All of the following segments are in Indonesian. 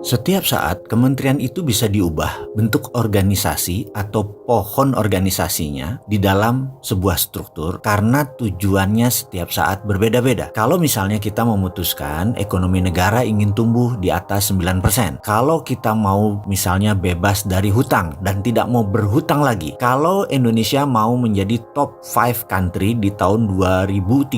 Setiap saat, kementerian itu bisa diubah bentuk organisasi atau pohon organisasinya di dalam sebuah struktur karena tujuannya setiap saat berbeda-beda. Kalau misalnya kita memutuskan ekonomi negara ingin tumbuh di atas 9%. Kalau kita mau misalnya bebas dari hutang dan tidak mau berhutang lagi. Kalau Indonesia mau menjadi top 5 country di tahun 2030,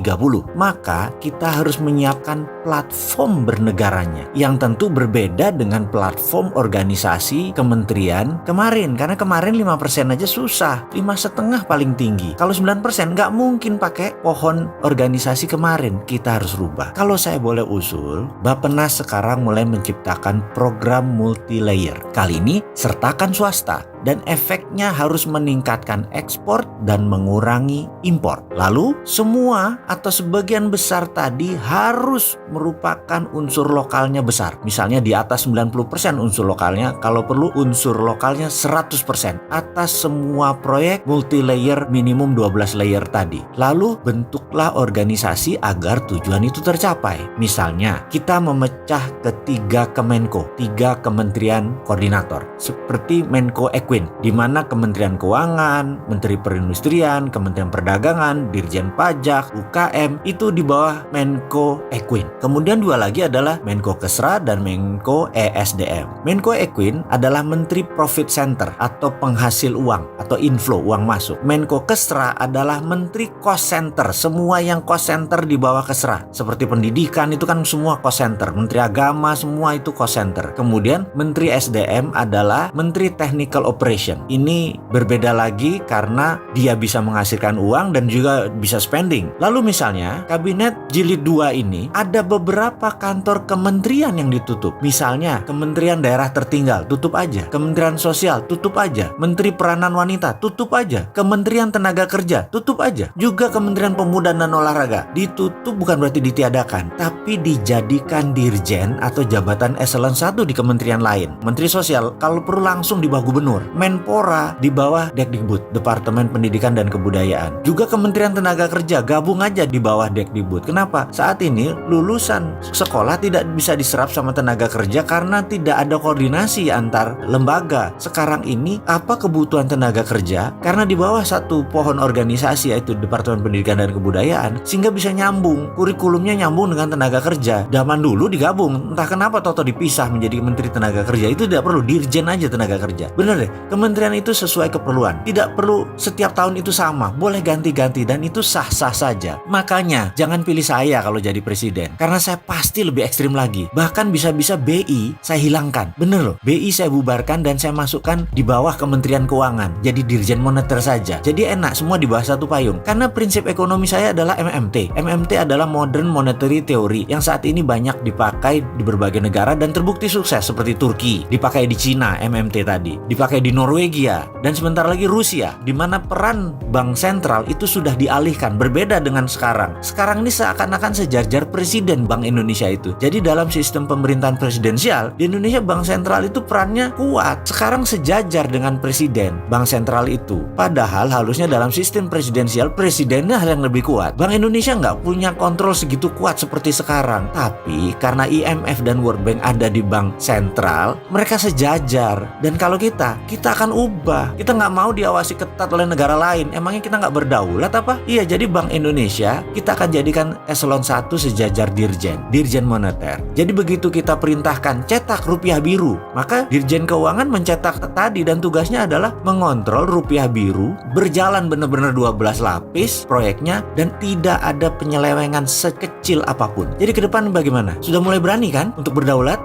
maka kita harus menyiapkan platform bernegaranya yang tentu berbeda dengan platform organisasi kementerian kemarin. Karena kemarin 5% aja susah, 5,5 paling tinggi. Kalau 9% nggak mungkin pakai pohon organisasi kemarin. Kita harus rubah. Kalau saya boleh usul, Bappenas sekarang mulai menciptakan program multi-layer. Kali ini sertakan swasta dan efeknya harus meningkatkan ekspor dan mengurangi impor. Lalu semua atau sebagian besar tadi harus merupakan unsur lokalnya besar. Misalnya di atas 90% unsur lokalnya, kalau perlu unsur lokalnya 100% atas semua proyek multi-layer minimum 12 layer tadi. Lalu bentuklah organisasi agar tujuan itu tercapai. Misalnya kita memecah ke 3 Kemenko, 3 kementerian koordinator seperti Menko Equin, di mana Kementerian Keuangan, Menteri Perindustrian, Kementerian Perdagangan, Dirjen Pajak, UKM itu di bawah Menko Equin. Kemudian 2 lagi adalah Menko Kesra dan Menko ESDM. Menko Equin adalah Menteri Profit Center atau penghasil uang atau inflow uang masuk. Menko Kesra adalah Menteri Cost Center, semua yang cost center di bawah Kesra. Seperti pendidikan itu kan semua cost center, Menteri Agama semua itu cost center. Kemudian Menteri SDM adalah Menteri Technical Operation. Ini berbeda lagi karena dia bisa menghasilkan uang dan juga bisa spending. Lalu misalnya Kabinet Jilid 2 ini ada beberapa kantor kementerian yang ditutup. Misalnya Kementerian Daerah Tertinggal tutup aja, Kementerian Sosial tutup aja, Menteri Peranan Wanita tutup aja, Kementerian Tenaga Kerja tutup aja, juga Kementerian Pemuda dan Olahraga ditutup. Bukan berarti ditiadakan, tapi dijadikan dirjen atau jabatan eselon 1 di kementerian lain. Menteri Sosial kalau perlu langsung di bawah gubernur, Menpora di bawah Dekdikbud, Departemen Pendidikan dan Kebudayaan. Juga Kementerian Tenaga Kerja gabung aja di bawah Dekdikbud. Kenapa? Saat ini lulusan sekolah tidak bisa diserap sama tenaga kerja karena tidak ada koordinasi antar lembaga. Sekarang ini apa kebutuhan tenaga kerja? Karena di bawah satu pohon organisasi yaitu Departemen Pendidikan dan Kebudayaan, sehingga bisa nyambung, kurikulumnya nyambung dengan tenaga kerja. Zaman dulu digabung, entah kenapa toto dipisah menjadi Menteri Tenaga Kerja. Itu tidak perlu, dirjen aja tenaga kerja. Bener deh, kementerian itu sesuai keperluan. Tidak perlu setiap tahun itu sama, boleh ganti-ganti dan itu sah-sah saja. Makanya jangan pilih saya kalau jadi presiden, karena saya pasti lebih ekstrim lagi. Bahkan bisa-bisa BI saya hilangkan. Bener loh, BI saya bubarkan dan saya masukkan di bawah Kementerian Keuangan, jadi Dirjen Moneter saja. Jadi enak, semua di bawah satu payung. Karena prinsip ekonomi saya adalah MMT. MMT adalah Modern Monetary Theory yang saat ini banyak dipakai di berbagai negara dan terbukti sukses, seperti Turki, dipakai di Cina MMT tadi, dipakai di Norwegia, dan sebentar lagi Rusia, di mana peran bank sentral itu sudah dialihkan, berbeda dengan sekarang. Sekarang ini seakan-akan sejajar presiden Bank Indonesia itu. Jadi dalam sistem pemerintahan presidensial di Indonesia, bank sentral itu perannya kuat. Sekarang sejajar dengan presiden bank sentral itu. Padahal harusnya dalam sistem presidensial presidennya yang lebih kuat. Bank Indonesia nggak punya kontrol segitu kuat seperti sekarang. Tapi karena IMF dan World Bank ada di bank sentral, mereka sejajar. Dan kalau kita akan ubah. Kita nggak mau diawasi ketat oleh negara lain. Emangnya kita nggak berdaulat apa? Iya, jadi Bank Indonesia kita akan jadikan eselon 1 sejajar Dirjen Moneter. Jadi begitu kita perintahkan cetak rupiah biru, maka Dirjen Keuangan mencetak tadi dan tugasnya adalah mengontrol rupiah biru berjalan benar-benar 12 lapis proyeknya dan tidak ada penyelewengan sekecil apapun. Jadi ke depan bagaimana? Sudah mulai berani kan untuk berdaulat?